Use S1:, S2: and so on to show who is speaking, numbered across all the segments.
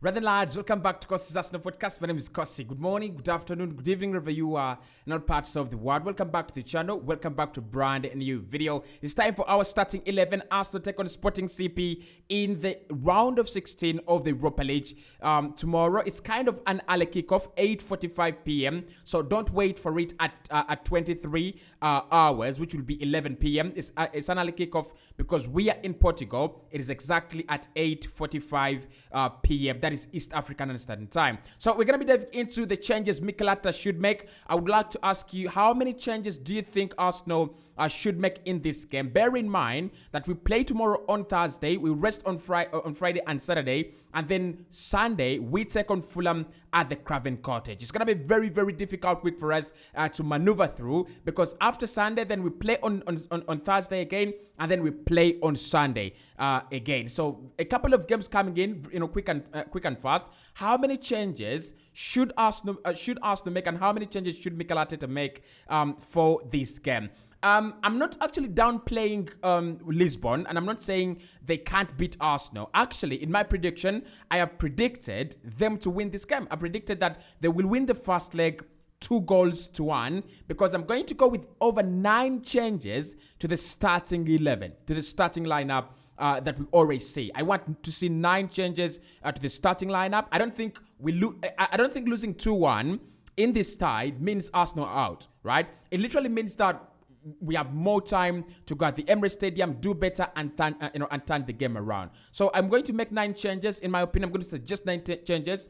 S1: Brother lads, welcome back to Cossy's Arsenal podcast. My name is Cossy. Good morning, good afternoon, good evening, wherever you are in all parts of the world. Welcome back to the channel. Welcome back to brand new video. It's time for our starting 11. Arsenal take on Sporting CP in the round of 16 of the Europa League. Tomorrow, it's kind of an early kickoff, 8:45 p.m. So don't wait for it at 23 hours, which will be 11 p.m. It's an early kickoff because we are in Portugal. It is exactly at 8:45 p.m. That is East African Standard Time. So we're going to be diving into the changes Mikel Arteta should make. I would like to ask you, how many changes do you think Arsenal should make in this game? Bear in mind that we play tomorrow on Thursday. We rest on Friday and Saturday. And then Sunday, we take on Fulham at the Craven Cottage. It's going to be a very, very difficult week for us to maneuver through, because after Sunday, then we play on Thursday again, and then we play on Sunday again. So a couple of games coming in, quick and fast. How many changes should Arsenal make, and how many changes should Mikel Arteta make for this game? I'm not actually downplaying Lisbon, and I'm not saying they can't beat Arsenal. Actually, in my prediction, I have predicted them to win this game. I predicted that they will win the first leg 2-1, because I'm going to go with over 9 changes to the starting 11, to the starting lineup that we always see. I want to see 9 changes to the starting lineup. I don't think losing 2-1 in this tie means Arsenal out, right? It literally means that we have more time to go at the Emirates Stadium, do better, and turn the game around. So I'm going to make 9 changes. In my opinion, I'm going to suggest 9 changes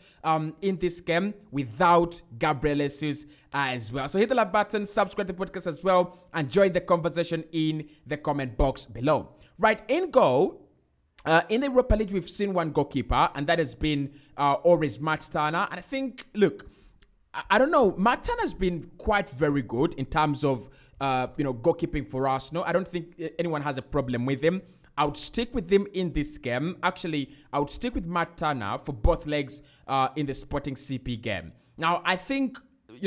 S1: in this game without Gabriel Jesus as well. So hit the like button, subscribe to the podcast as well, and join the conversation in the comment box below. Right, in goal, in the Europa League, we've seen one goalkeeper, and that has been always Matt Turner. And I think, look, I don't know, Matt Turner has been quite very good in terms of goalkeeping for Arsenal. I don't think anyone has a problem with him. I would stick with him in this game. Actually, I would stick with Matt Turner for both legs in the Sporting CP game. Now, I think,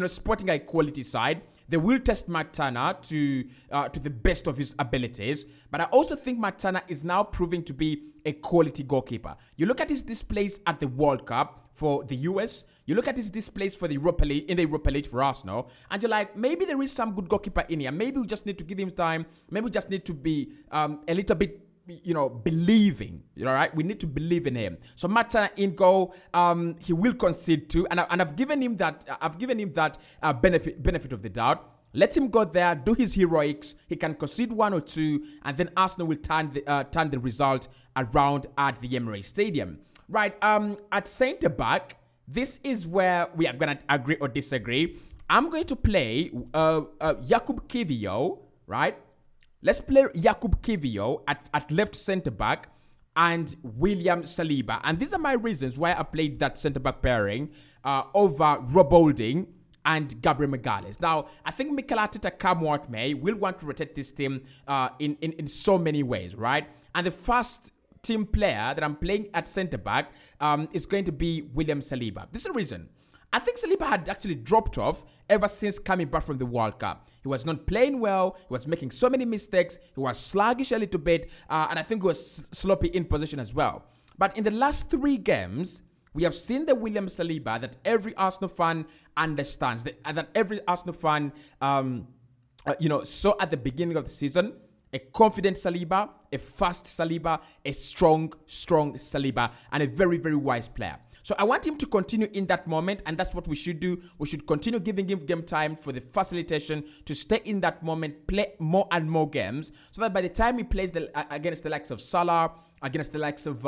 S1: Sporting a quality side. They will test Matt Turner to the best of his abilities. But I also think Matt Turner is now proving to be a quality goalkeeper. You look at his displays at the World Cup for the US. You look at his displays for the Europa League for Arsenal, and you're like, maybe there is some good goalkeeper in here. Maybe we just need to give him time. Maybe we just need to be a little bit, believing. Right? We need to believe in him. So Matt Turner in goal, he will concede too, and I've given him that. Benefit of the doubt. Let him go there, do his heroics. He can concede 1 or 2, and then Arsenal will turn the result around at the Emirates Stadium. Right? At centre back. This is where we are going to agree or disagree. I'm going to play JAKUB KIWIOR, right? Let's play JAKUB KIWIOR at left centre-back and William Saliba. And these are my reasons why I played that centre-back pairing over Rob Holding and Gabriel Magalhaes. Now, I think Mikel Arteta, come what may, will want to rotate this team in so many ways, right? And the first team player that I'm playing at centre-back is going to be William Saliba. This is the reason. I think Saliba had actually dropped off ever since coming back from the World Cup. He was not playing well. He was making so many mistakes. He was sluggish a little bit. And I think he was sloppy in position as well. But in the last 3 games, we have seen the William Saliba that every Arsenal fan understands. That every Arsenal fan, saw at the beginning of the season. A confident Saliba, a fast Saliba, a strong Saliba, and a very, very wise player. So I want him to continue in that moment, and that's what we should do. We should continue giving him game time for the facilitation to stay in that moment, play more and more games, so that by the time he plays against the likes of Salah, against the likes of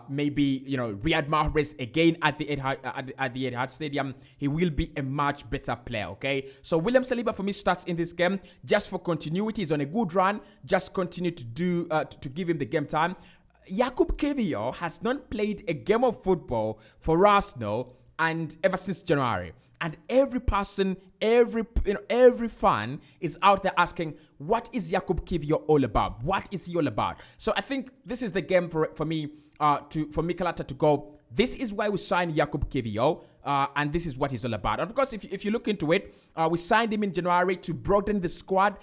S1: maybe Riyad Mahrez again at the Etihad Stadium, he will be a much better player. Okay, so William Saliba for me starts in this game just for continuity. He's on a good run. Just continue to do to give him the game time. JAKUB KIWIOR has not played a game of football for Arsenal and ever since January. And every person, every fan is out there asking, what is JAKUB KIWIOR all about? What is he all about? So I think this is the game for me, for Mikel Arteta to go, this is why we signed JAKUB KIWIOR, and this is what he's all about. And of course, if you look into it, we signed him in January to broaden the squad,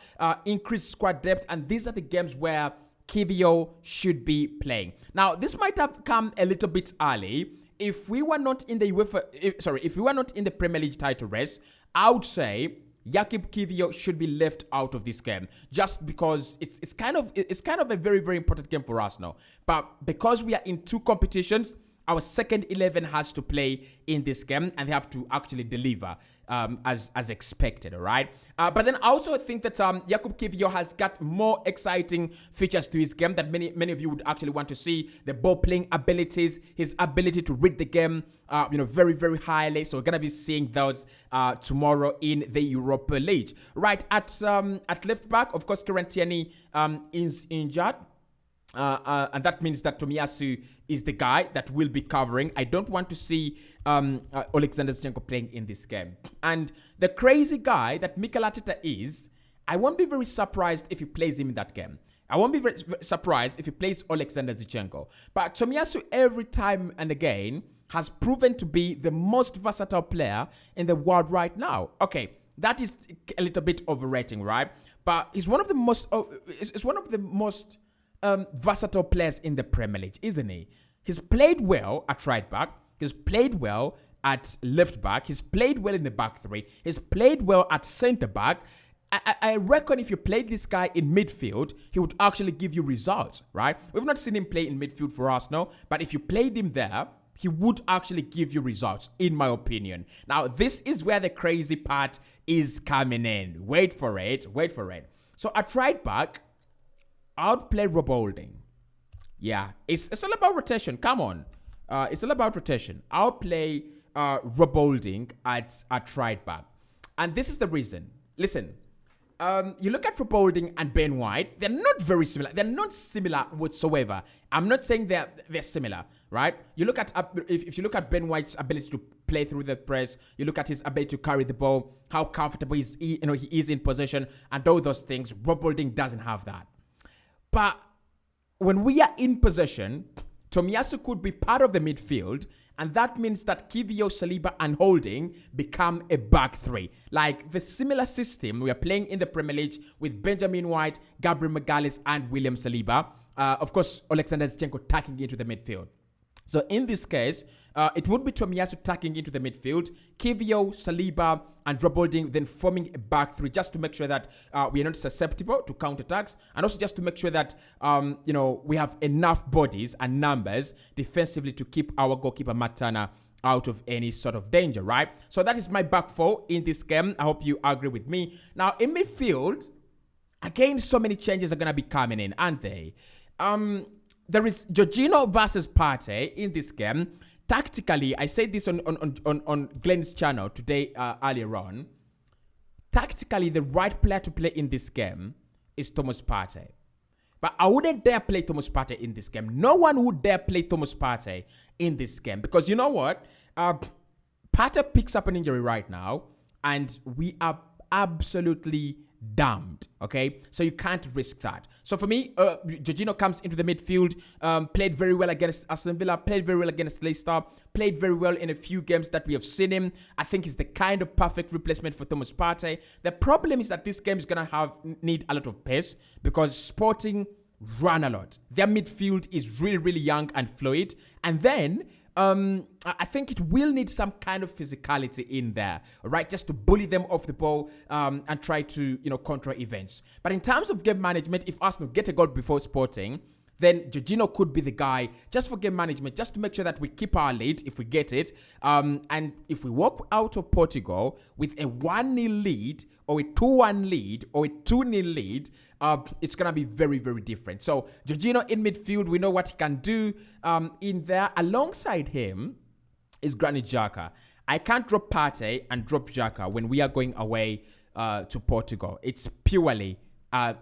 S1: increase squad depth, and these are the games where KIWIOR should be playing. Now, this might have come a little bit early. if we were not in the if we were not in the Premier League title race, I would say JAKUB KIWIOR should be left out of this game, just because it's kind of a very, very important game for us now. But because we are in two competitions, our second 11 has to play in this game, and they have to actually deliver as expected, all right? But then I also think that JAKUB KIWIOR has got more exciting features to his game that many of you would actually want to see. The ball playing abilities, his ability to read the game, very, very highly. So we're gonna be seeing those tomorrow in the Europa League. Right, at left back, of course, Currentiani is injured. And that means that Tomiyasu is the guy that will be covering. I don't want to see Alexander Zinchenko playing in this game. And the crazy guy that Mikel Arteta is, I won't be very surprised if he plays him in that game. I won't be very surprised if he plays Alexander Zinchenko. But Tomiyasu, every time and again, has proven to be the most versatile player in the world right now. Okay, that is a little bit overrating, right? But he's one of the most versatile players in the Premier League, isn't he? He's played well at right back. He's played well at left back. He's played well in the back three. He's played well at centre back. I reckon if you played this guy in midfield, he would actually give you results, right? We've not seen him play in midfield for Arsenal, but if you played him there, he would actually give you results, in my opinion. Now, this is where the crazy part is coming in. Wait for it. So at right back, I'd play Rob Holding. Yeah, it's all about rotation. Come on. It's all about rotation. I'll play Rob Holding at right back. And this is the reason. Listen, you look at Rob Holding and Ben White, they're not very similar. They're not similar whatsoever. I'm not saying they're similar, right? You look at if you look at Ben White's ability to play through the press, you look at his ability to carry the ball, how comfortable he is in possession, and all those things. Rob Holding doesn't have that. But when we are in possession, Tomiyasu could be part of the midfield, and that means that KIWIOR, Saliba, and Holding become a back three. Like the similar system we are playing in the Premier League with Benjamin White, Gabriel Magalhaes, and William Saliba. Of course, Alexander Zinchenko tucking into the midfield. So in this case, it would be Tomiyasu tucking into the midfield, KIWIOR, Saliba, and Rob Holding then forming a back three, just to make sure that we are not susceptible to counterattacks, and also just to make sure that we have enough bodies and numbers defensively to keep our goalkeeper Matana out of any sort of danger, right? So that is my back four in this game. I hope you agree with me. Now in midfield, again, so many changes are gonna be coming in, aren't they? There is Jorginho versus Partey in this game. Tactically, I said this on Glenn's channel today earlier on. Tactically, the right player to play in this game is Thomas Partey. But I wouldn't dare play Thomas Partey in this game. No one would dare play Thomas Partey in this game. Because you know what? Partey picks up an injury right now, and we are absolutely damned, okay? So you can't risk that. So for me, Jorginho comes into the midfield, played very well against Aston Villa, played very well against Leicester, played very well in a few games that we have seen him. I think he's the kind of perfect replacement for Thomas Partey. The problem is that this game is going to need a lot of pace, because Sporting run a lot. Their midfield is really, really young and fluid. And then I think it will need some kind of physicality in there, right? Just to bully them off the ball and try to, control events. But in terms of game management, if Arsenal get a goal before Sporting, then Jorginho could be the guy just for game management, just to make sure that we keep our lead if we get it. And if we walk out of Portugal with a 1-0 lead or a 2-1 lead or a 2-0 lead, it's going to be very, very different. So Jorginho in midfield, we know what he can do in there. Alongside him is Granit Xhaka. I can't drop Partey and drop Xhaka when we are going away to Portugal. It's purely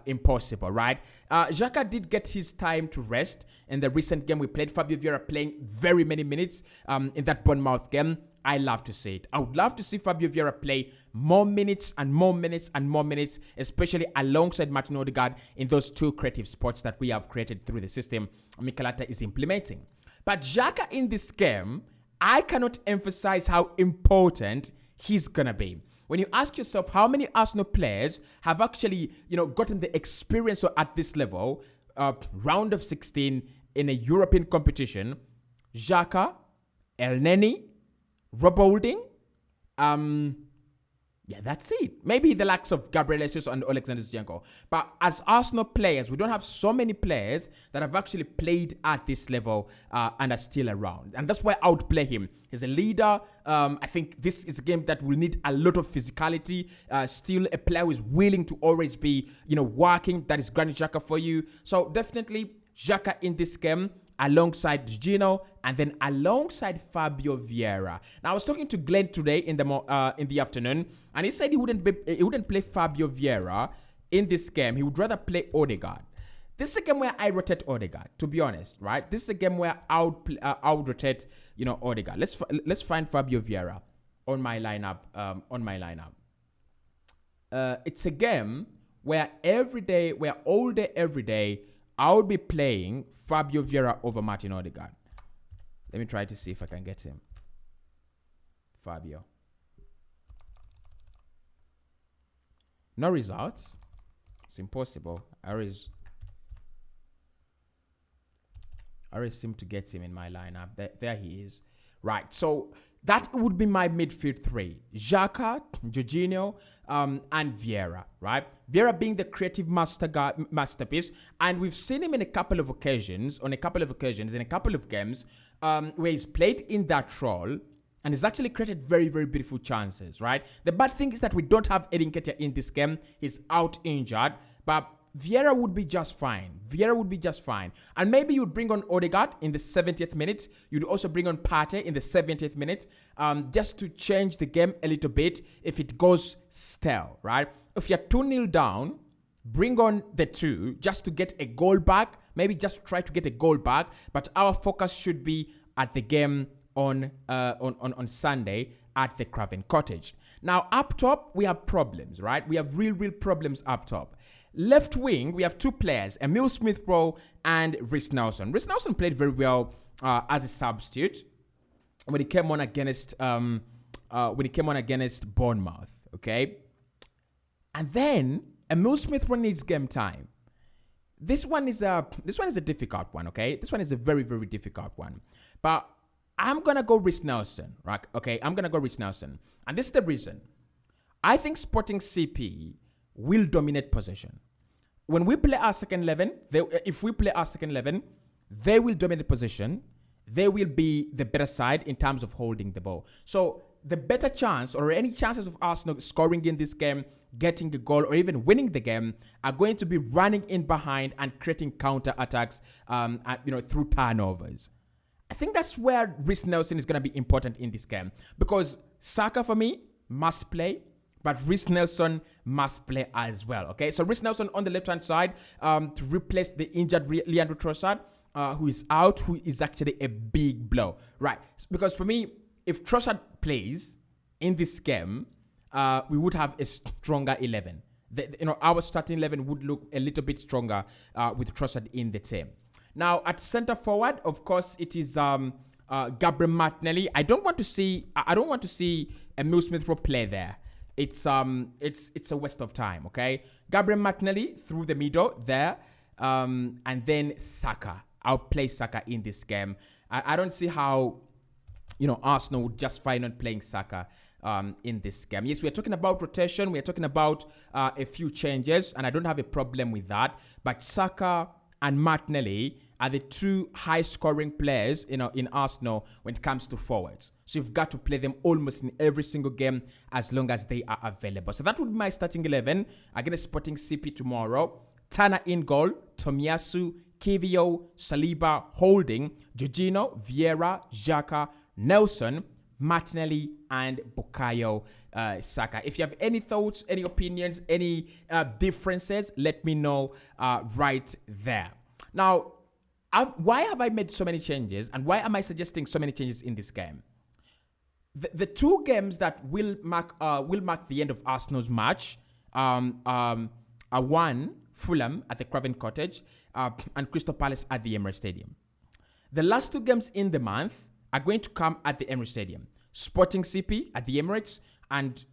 S1: impossible, right? Xhaka did get his time to rest in the recent game we played. Fabio Vieira playing very many minutes in that Bournemouth game. I love to see it. I would love to see Fabio Vieira play more minutes and more minutes and more minutes, especially alongside Martin Odegaard in those two creative spots that we have created through the system Mikel Arteta is implementing. But Xhaka in this game, I cannot emphasize how important he's going to be. When you ask yourself how many Arsenal players have actually, gotten the experience at this level, round of 16 in a European competition, Xhaka El Neni, Rob Holding. Yeah, that's it. Maybe the likes of Gabriel Jesus and Alexander Zinchenko. But as Arsenal players, we don't have so many players that have actually played at this level and are still around. And that's why I would play him. He's a leader. I think this is a game that will need a lot of physicality. Still a player who is willing to always be, working. That is Granit Xhaka for you. So definitely Xhaka in this game, alongside Gino, and then alongside Fabio Vieira. Now, I was talking to Glenn today in the afternoon, and he said he wouldn't play Fabio Vieira in this game. He would rather play Odegaard. This is a game where I rotate Odegaard, to be honest, right? This is a game where I would rotate, Odegaard. Let's find Fabio Vieira on my lineup. It's a game where all day, every day, I would be playing Fabio Vieira over Martin Odegaard. Let me try to see if I can get him. Fabio. No results. It's impossible. I always seem to get him in my lineup. There he is. Right. So that would be my midfield three. Xhaka, Jorginho, and Vieira, right? Vieira being the creative masterpiece. And we've seen him in a couple of occasions, in a couple of games, where he's played in that role and he's actually created very, very beautiful chances, right? The bad thing is that we don't have Edin Ketia in this game. He's out injured, but Vieira would be just fine. And maybe you'd bring on Odegaard in the 70th minute. You'd also bring on Partey in the 70th minute, just to change the game a little bit if it goes stale, right? If you're 2-0 down, bring on the two just to get a goal back. Maybe just to try to get a goal back. But our focus should be at the game on Sunday at the Craven Cottage. Now, up top, we have problems, right? We have real problems up top. Left wing, we have two players, Emil Smith-Rowe and Reiss Nelson. Reiss Nelson played very well as a substitute when he came on against Bournemouth. Okay, and then Emil Smith-Rowe needs game time. This one is a difficult one. Okay, this one is a very difficult one. But I'm gonna go Reiss Nelson, right? Okay, I'm gonna go Reiss Nelson, and this is the reason. I think Sporting CP will dominate possession. When we play our second 11, if we play our second 11, they will dominate possession. They will be the better side in terms of holding the ball. So the better chance, or any chances of Arsenal scoring in this game, getting the goal, or even winning the game, are going to be running in behind and creating counter attacks, through turnovers. I think that's where Reiss Nelson is going to be important in this game, because Saka for me must play, but Reiss Nelson must play as well. Okay, so Reiss Nelson on the left-hand side to replace the injured Leandro Trossard, who is out, who is actually a big blow, right? Because for me, if Trossard plays in this game, we would have a stronger 11. Our starting 11 would look a little bit stronger with Trossard in the team. Now at centre forward, of course, it is Gabriel Martinelli. I don't want to see Emil Smith-Rowe play there. It's a waste of time. Okay, Gabriel Martinelli through the middle there, and then Saka. I'll play Saka in this game. I don't see how Arsenal would just find on playing Saka in this game. Yes, we are talking about rotation. We are talking about a few changes, and I don't have a problem with that. But Saka and Martinelli are the two high-scoring players, in Arsenal when it comes to forwards. So you've got to play them almost in every single game as long as they are available. So that would be my starting 11 against Sporting CP tomorrow. Turner in goal, Tomiyasu, KIWIOR, Saliba, Holding, Jorginho, Vieira, Xhaka, Nelson, Martinelli, and Bukayo Saka. If you have any thoughts, any opinions, any differences, let me know right there. Now, why have I made so many changes, and why am I suggesting so many changes in this game? The two games that will mark the end of Arsenal's match are one, Fulham at the Craven Cottage, and Crystal Palace at the Emirates Stadium. The last two games in the month are going to come at the Emirates Stadium. Sporting CP at the Emirates, and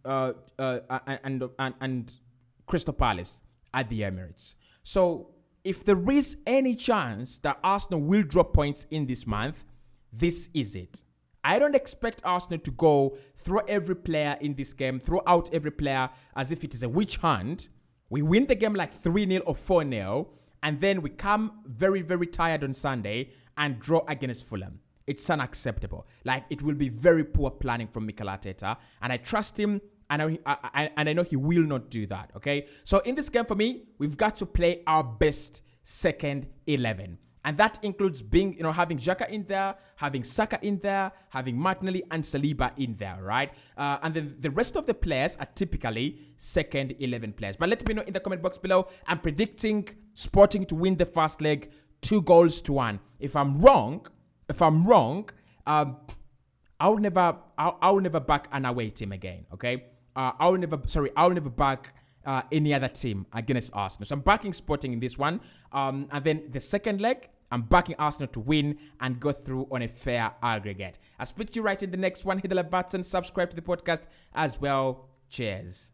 S1: Crystal Palace at the Emirates. So if there is any chance that Arsenal will drop points in this month, this is it. I don't expect Arsenal to go throw every player in this game, throw out every player as if it is a witch hunt. We win the game like 3-0 or 4-0, and then we come very, very tired on Sunday and draw against Fulham. It's unacceptable. Like, it will be very poor planning from Mikel Arteta, and I trust him, and I know he will not do that, okay? So in this game for me, we've got to play our best second 11. And that includes having Xhaka in there, having Saka in there, having Martinelli and Saliba in there, right? And then the rest of the players are typically second 11 players. But let me know in the comment box below. I'm predicting Sporting to win the first leg 2-1. If I'm wrong, I'll never back an away team again, okay? I'll never back any other team against Arsenal. So I'm backing Sporting in this one. And then the second leg, I'm backing Arsenal to win and go through on a fair aggregate. I'll speak to you right in the next one. Hit the like button, subscribe to the podcast as well. Cheers.